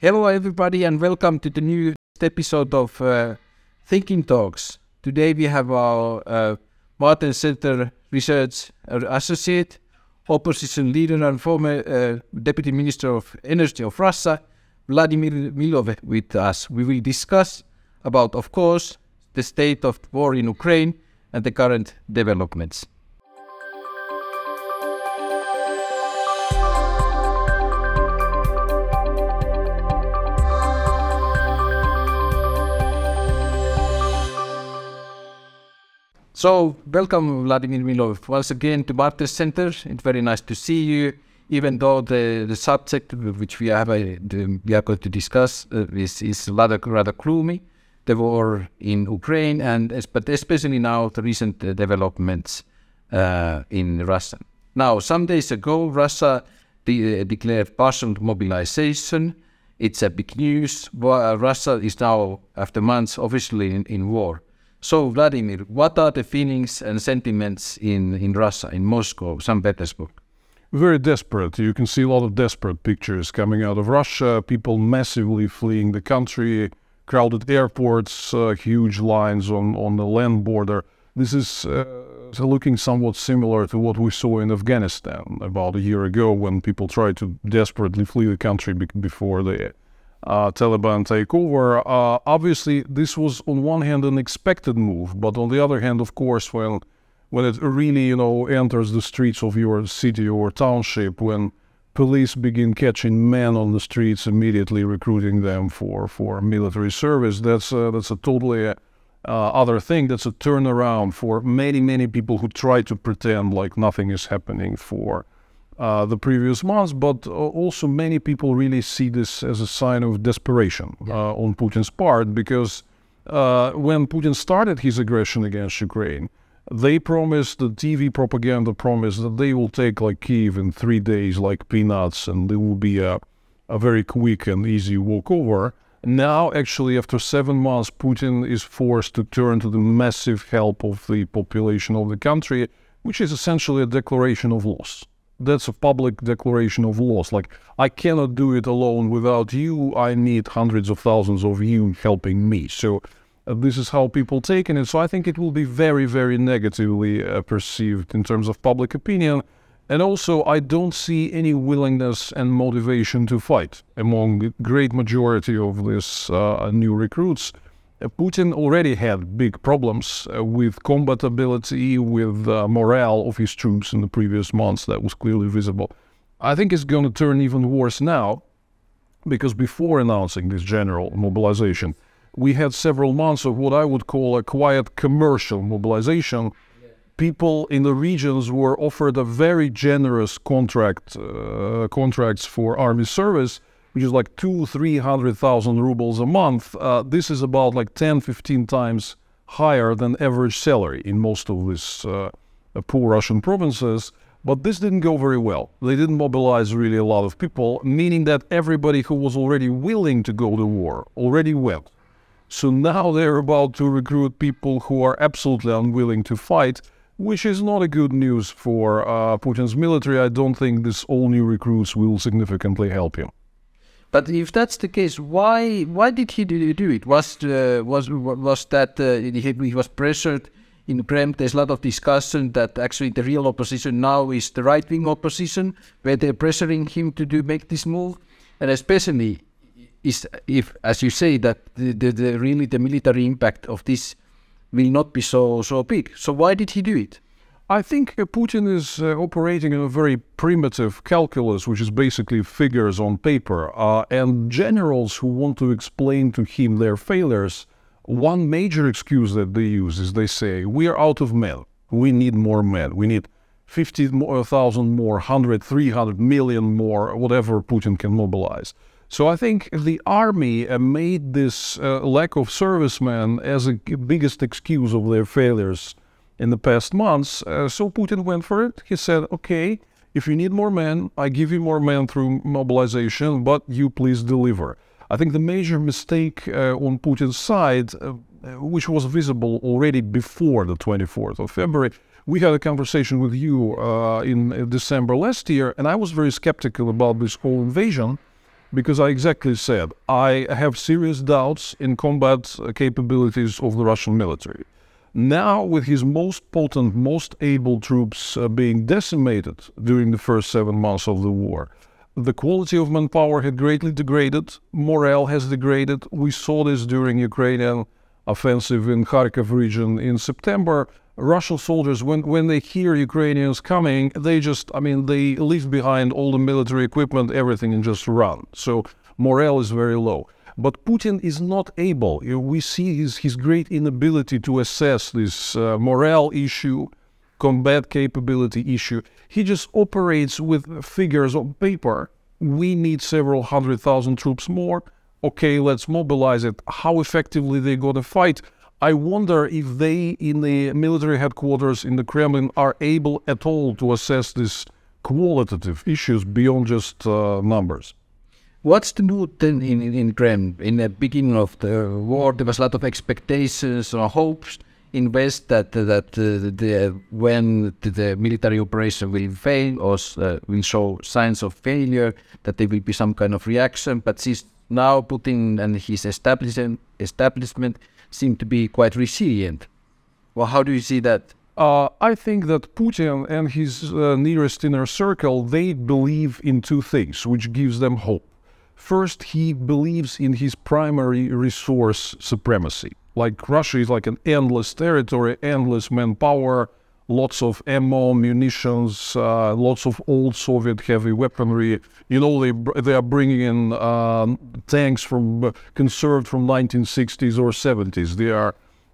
Hello everybody and welcome to the new episode of Thinking Talks. Today we have our Martin Center Research Associate, opposition leader and former Deputy Minister of Energy of Russia, Vladimir Milov with us. We will discuss about, of course, the state of war in Ukraine and the current developments. So, welcome Vladimir Milov once again to Martin Center. It's very nice to see you, even though the subject which we are going to discuss is rather gloomy, the war in Ukraine, but especially now the recent developments in Russia. Now, some days ago, Russia declared partial mobilization. It's a big news. Russia is now, after months, officially in war. So, Vladimir, what are the feelings and sentiments in Russia, in Moscow, St. Petersburg? Very desperate. You can see a lot of desperate pictures coming out of Russia, people massively fleeing the country, crowded airports, huge lines on the land border. This is looking somewhat similar to what we saw in Afghanistan about a year ago when people tried to desperately flee the country before the Taliban takeover. Obviously, this was on one hand an expected move, but on the other hand, of course, when it really, enters the streets of your city or township, when police begin catching men on the streets, immediately recruiting them for military service, that's a totally other thing. That's a turnaround for many people who try to pretend like nothing is happening for the previous months, but also many people really see this as a sign of desperation on Putin's part, because when Putin started his aggression against Ukraine, they promised, the TV propaganda promised, that they will take like Kyiv in 3 days like peanuts and it will be a very quick and easy walkover. Now, actually, after 7 months, Putin is forced to turn to the massive help of the population of the country, which is essentially a declaration of loss. That's a public declaration of loss. Like, I cannot do it alone without you. I need hundreds of thousands of you helping me. So this is how people take it. So I think it will be very negatively perceived in terms of public opinion. And also, I don't see any willingness and motivation to fight among the great majority of these new recruits. Putin already had big problems with combat ability, with morale of his troops in the previous months. That was clearly visible. I think it's going to turn even worse now, because before announcing this general mobilization, we had several months of what I would call a quiet commercial mobilization. People in the regions were offered a very generous contracts for army service, which is like 200,000-300,000 rubles a month. This is about like 10-15 times higher than average salary in most of these poor Russian provinces. But this didn't go very well. They didn't mobilize really a lot of people, meaning that everybody who was already willing to go to war already went. So now they're about to recruit people who are absolutely unwilling to fight, which is not a good news for Putin's military. I don't think this all new recruits will significantly help him. But if that's the case, why did he do it? Was that he was pressured in Kremlin? There's a lot of discussion that actually the real opposition now is the right-wing opposition, where they're pressuring him to make this move, and especially if, as you say, that the military impact of this will not be so big. So why did he do it? I think Putin is operating in a very primitive calculus, which is basically figures on paper. And generals who want to explain to him their failures, one major excuse that they use is they say, we are out of men. We need more men. We need 50,000 more, 100, 300 million more, whatever Putin can mobilize. So I think the army made this lack of servicemen as a biggest excuse of their failures in the past months. So Putin went for it. He said, okay, if you need more men, I give you more men through mobilization, but you please deliver. I think the major mistake on Putin's side, which was visible already before the 24th of February, we had a conversation with you in December last year, and I was very skeptical about this whole invasion because I exactly said, I have serious doubts in combat capabilities of the Russian military. Now, with his most potent, most able troops being decimated during the first 7 months of the war, the quality of manpower had greatly degraded, morale has degraded. We saw this during Ukrainian offensive in Kharkiv region in September. Russian soldiers, when they hear Ukrainians coming, they just, they leave behind all the military equipment, everything, and just run. So morale is very low. But Putin is not able. We see his great inability to assess this morale issue, combat capability issue. He just operates with figures on paper. We need several 100,000 troops more. Okay, let's mobilize it. How effectively they're going to fight? I wonder if they, in the military headquarters in the Kremlin, are able at all to assess these qualitative issues beyond just numbers. What's the mood then in Kremlin? In the beginning of the war, there was a lot of expectations or hopes in West that when the military operation will fail or will show signs of failure, that there will be some kind of reaction. But since now Putin and his establishment seem to be quite resilient. Well, how do you see that? I think that Putin and his nearest inner circle, they believe in two things, which gives them hope. First, he believes in his primary resource supremacy. Like Russia is like an endless territory, endless manpower, lots of ammo, munitions, lots of old Soviet heavy weaponry. You know, they are bringing in tanks conserved from 1960s or 70s. They are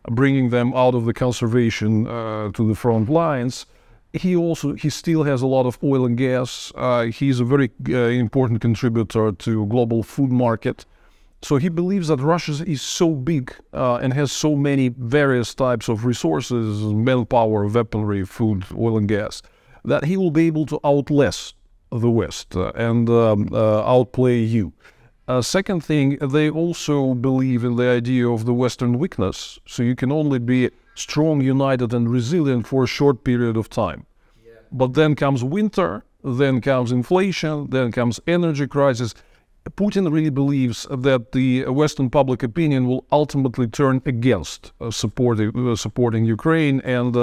bringing them out of the conservation to the front lines. He still has a lot of oil and gas. He's a very important contributor to global food market. So he believes that Russia is so big and has so many various types of resources, manpower, weaponry, food, oil and gas, that he will be able to outlast the West and outplay you. Second thing, they also believe in the idea of the Western weakness. So you can only be strong, united, and resilient for a short period of time. Yeah. But then comes winter, then comes inflation, then comes energy crisis. Putin really believes that the Western public opinion will ultimately turn against supporting Ukraine and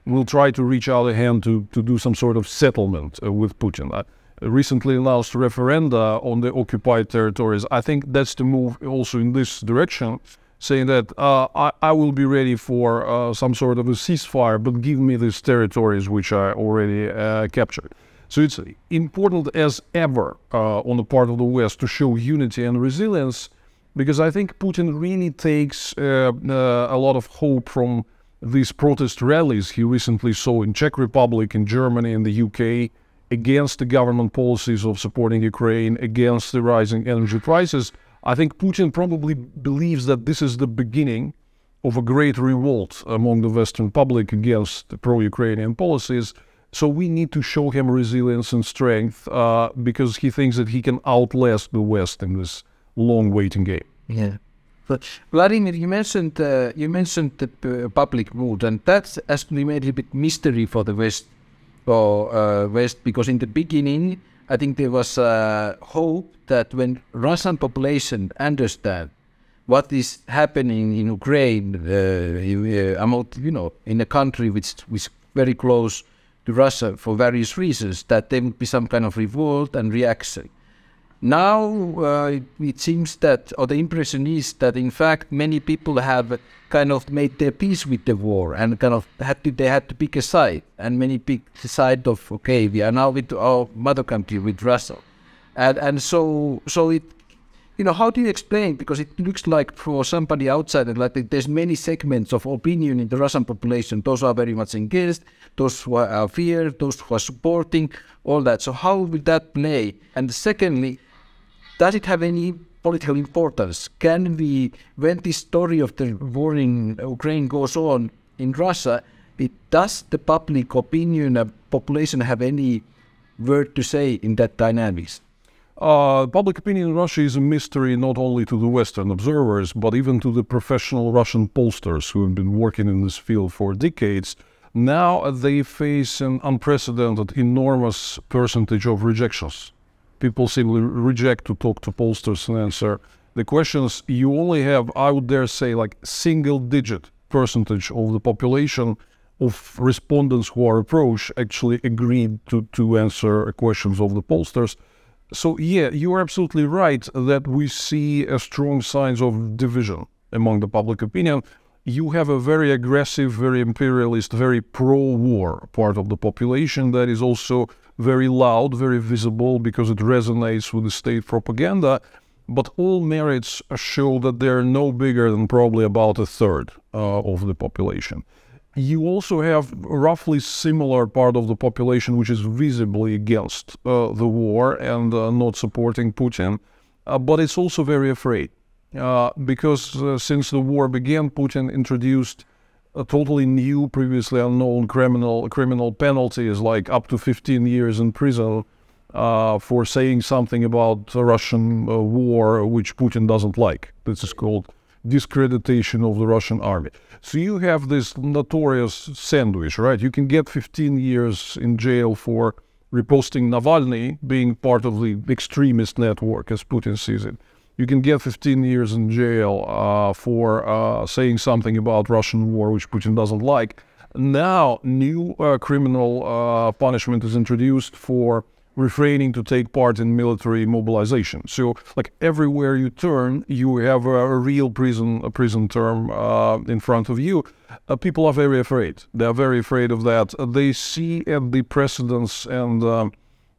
will try to reach out a hand to do some sort of settlement with Putin. Recently announced referenda on the occupied territories, I think that's the move also in this direction, saying that I will be ready for some sort of a ceasefire, but give me these territories which I already captured. So it's important as ever on the part of the West to show unity and resilience, because I think Putin really takes a lot of hope from these protest rallies he recently saw in Czech Republic, in Germany, in the UK, against the government policies of supporting Ukraine, against the rising energy prices. I think Putin probably believes that this is the beginning of a great revolt among the Western public against the pro-Ukrainian policies. So we need to show him resilience and strength because he thinks that he can outlast the West in this long waiting game. Yeah. But Vladimir, you mentioned the public mood, and that's actually made a bit mystery for the West, because in the beginning, I think there was hope that when Russian population understand what is happening in Ukraine, in a country which is very close to Russia for various reasons, that there would be some kind of revolt and reaction. Now it seems that, or the impression is that in fact many people have kind of made their peace with the war and kind of they had to pick a side, and many picked the side of, okay, we are now with our mother country, with Russia, and so it, how do you explain? Because it looks like for somebody outside, like there's many segments of opinion in the Russian population. Those who are very much engaged, those who are fear, those who are supporting, all that. So how will that play? And secondly, does it have any political importance? Can we, when this story of the war in Ukraine goes on in Russia, does the public opinion and population have any word to say in that dynamics? Public opinion in Russia is a mystery not only to the Western observers, but even to the professional Russian pollsters who have been working in this field for decades. Now they face an unprecedented, enormous percentage of rejections People simply reject to talk to pollsters and answer the questions. You only have, I would dare say, like single-digit percentage of the population of respondents who are approached actually agreed to answer questions of the pollsters. So yeah, you are absolutely right that we see a strong signs of division among the public opinion. You have a very aggressive, very imperialist, very pro-war part of the population that is also very loud, very visible because it resonates with the state propaganda. But all merits show that they're no bigger than probably about a third of the population. You also have roughly similar part of the population which is visibly against the war and not supporting Putin, but it's also very afraid. Because since the war began, Putin introduced a totally new, previously unknown criminal penalties, like up to 15 years in prison for saying something about the Russian war, which Putin doesn't like. This is called discreditation of the Russian army. So you have this notorious sandwich, right? You can get 15 years in jail for reposting Navalny, being part of the extremist network, as Putin sees it. You can get 15 years in jail for saying something about Russian war, which Putin doesn't like. Now, new criminal punishment is introduced for refraining to take part in military mobilization. So, like everywhere you turn, you have a real prison term in front of you. People are very afraid. They are very afraid of that. They see at the precedents and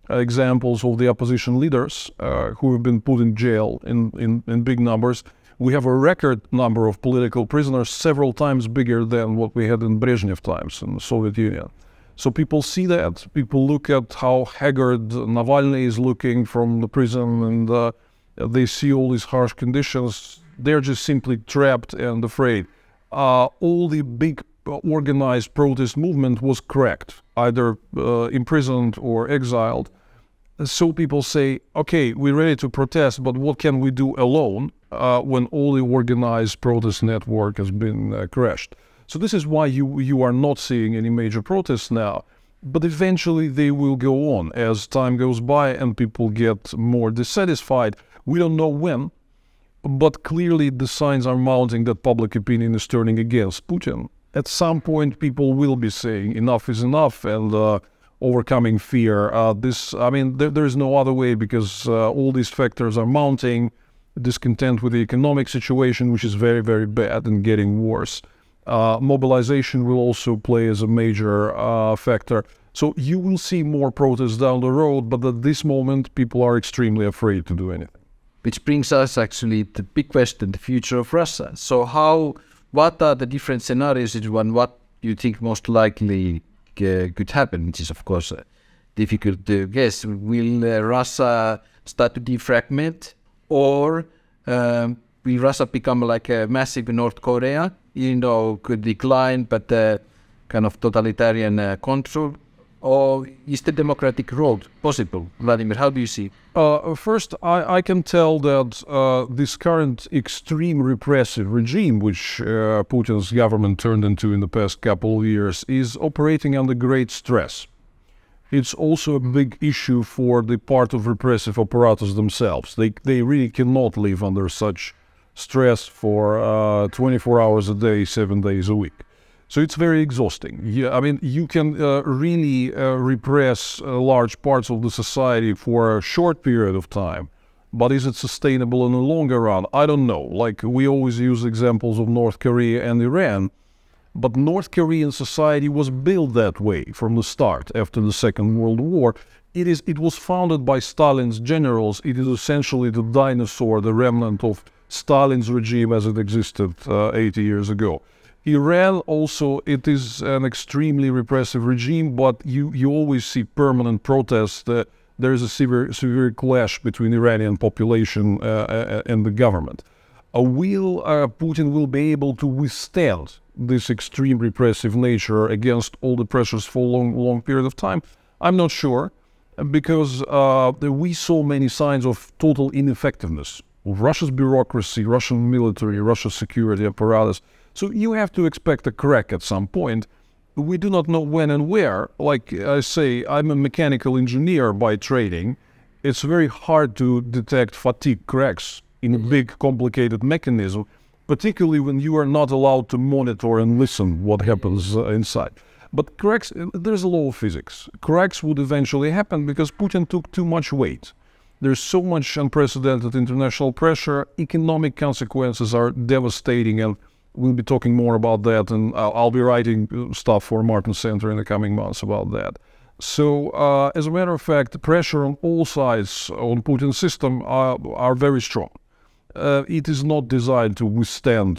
examples of the opposition leaders who have been put in jail in big numbers. We have a record number of political prisoners, several times bigger than what we had in Brezhnev times in the Soviet Union. So people see that, people look at how haggard Navalny is looking from the prison, and they see all these harsh conditions. They're just simply trapped and afraid. All the big organized protest movement was cracked, either imprisoned or exiled. So people say, okay, we're ready to protest, but what can we do alone when all the organized protest network has been crashed? So this is why you are not seeing any major protests now. But eventually they will go on as time goes by and people get more dissatisfied. We don't know when, but clearly the signs are mounting that public opinion is turning against Putin. At some point people will be saying enough is enough and overcoming fear. There is no other way, because all these factors are mounting. Discontent with the economic situation, which is very, very bad and getting worse. Mobilization will also play as a major factor. So you will see more protests down the road, but at this moment people are extremely afraid to do anything. Which brings us actually to the big question, the future of Russia. So what are the different scenarios and what you think most likely could happen, which is of course difficult to guess. Will Russia start to defragment, or will Russia become like a massive North Korea, could decline, but kind of totalitarian control? Or is the democratic road possible? Vladimir, how do you see? First, I can tell that this current extreme repressive regime, which Putin's government turned into in the past couple of years, is operating under great stress. It's also a big issue for the part of repressive apparatus themselves. They really cannot live under such stress for 24 hours a day, 7 days a week. So it's very exhausting. Yeah, you can really repress large parts of the society for a short period of time, but is it sustainable in the longer run? I don't know. Like, we always use examples of North Korea and Iran, but North Korean society was built that way from the start after the Second World War. It was founded by Stalin's generals. It is essentially the dinosaur, the remnant of Stalin's regime as it existed 80 years ago. Iran also, it is an extremely repressive regime, but you always see permanent protests. There is a severe clash between Iranian population and the government. Putin will be able to withstand this extreme repressive nature against all the pressures for a long period of time? I'm not sure, because we saw many signs of total ineffectiveness of Russia's bureaucracy, Russian military, Russia's security apparatus. So you have to expect a crack at some point. We do not know when and where. Like I say, I'm a mechanical engineer by training, it's very hard to detect fatigue cracks in a big, complicated mechanism, particularly when you are not allowed to monitor and listen what happens inside. But cracks, there's a law of physics. Cracks would eventually happen because Putin took too much weight. There's so much unprecedented international pressure. Economic consequences are devastating, and we'll be talking more about that, and I'll be writing stuff for Martin Center in the coming months about that. So, as a matter of fact, the pressure on all sides on Putin's system are very strong. It is not designed to withstand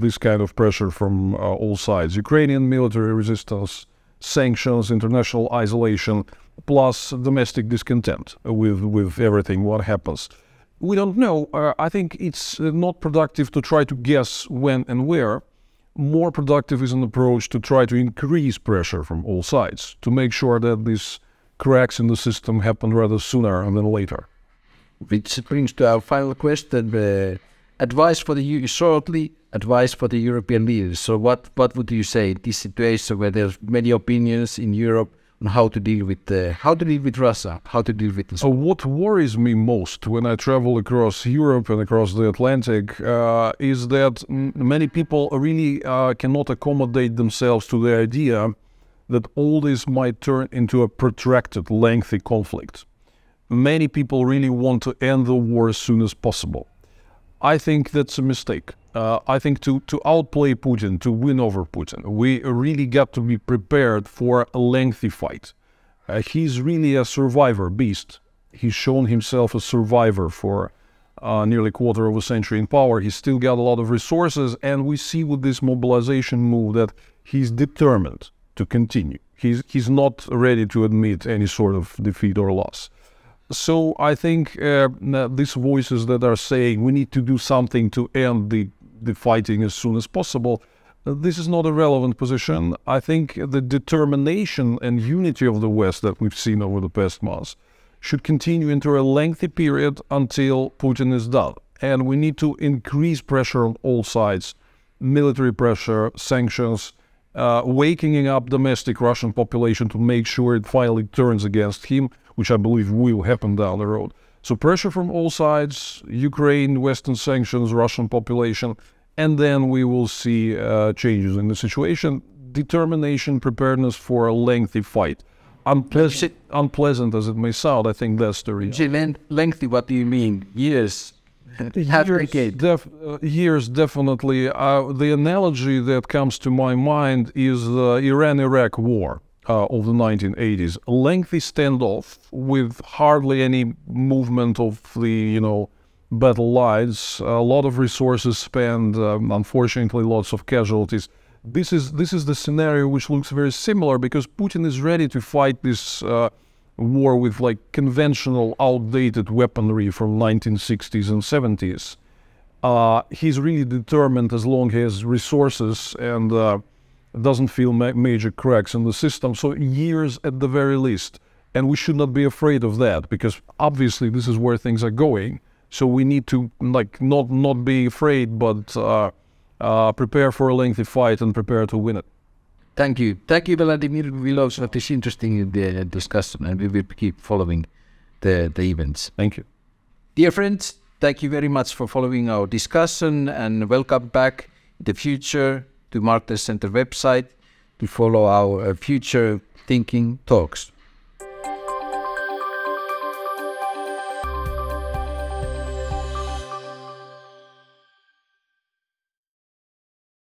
this kind of pressure from all sides. Ukrainian military resistance, sanctions, international isolation, plus domestic discontent with everything what happens. We don't know. I think it's not productive to try to guess when and where. More productive is an approach to try to increase pressure from all sides, to make sure that these cracks in the system happen rather sooner than later. Which brings to our final question, advice for advice for the European leaders. So what would you say in this situation where there's many opinions in Europe on how to deal with Russia, how to deal with this? So what worries me most when I travel across Europe and across the Atlantic is that many people really cannot accommodate themselves to the idea that all this might turn into a protracted, lengthy conflict. Many people really want to end the war as soon as possible. I think that's a mistake. I think to outplay Putin, to win over Putin, we really got to be prepared for a lengthy fight. He's really a survivor beast. He's shown himself a survivor for nearly a quarter of a century in power. He's still got a lot of resources, and we see with this mobilization move that he's determined to continue. He's not ready to admit any sort of defeat or loss. So I think these voices that are saying we need to do something to end the fighting as soon as possible, this is not a relevant position. I think the determination and unity of the West that we've seen over the past months should continue into a lengthy period until Putin is done. And we need to increase pressure on all sides, military pressure, sanctions, waking up domestic Russian population to make sure it finally turns against him, which I believe will happen down the road. So pressure from all sides, Ukraine, Western sanctions, Russian population, and then we will see changes in the situation. Determination, preparedness for a lengthy fight. Unpleasant as it may sound, I think that's the reason. Lengthy, what do you mean? Years? Years, definitely. The analogy that comes to my mind is the Iran-Iraq war of the 1980s. A lengthy standoff with hardly any movement of the, battle lines. A lot of resources spent, unfortunately, lots of casualties. This is the scenario which looks very similar because Putin is ready to fight this war with conventional, outdated weaponry from 1960s and 70s. He's really determined as long as he has resources and doesn't feel major cracks in the system. So years at the very least. And we should not be afraid of that because obviously this is where things are going. So we need to not be afraid, but prepare for a lengthy fight and prepare to win it. Thank you. Thank you, Vladimir Milov, for this interesting discussion, and we will keep following the events. Thank you. Dear friends, thank you very much for following our discussion, and welcome back in the future to Martin Center website to follow our future thinking talks.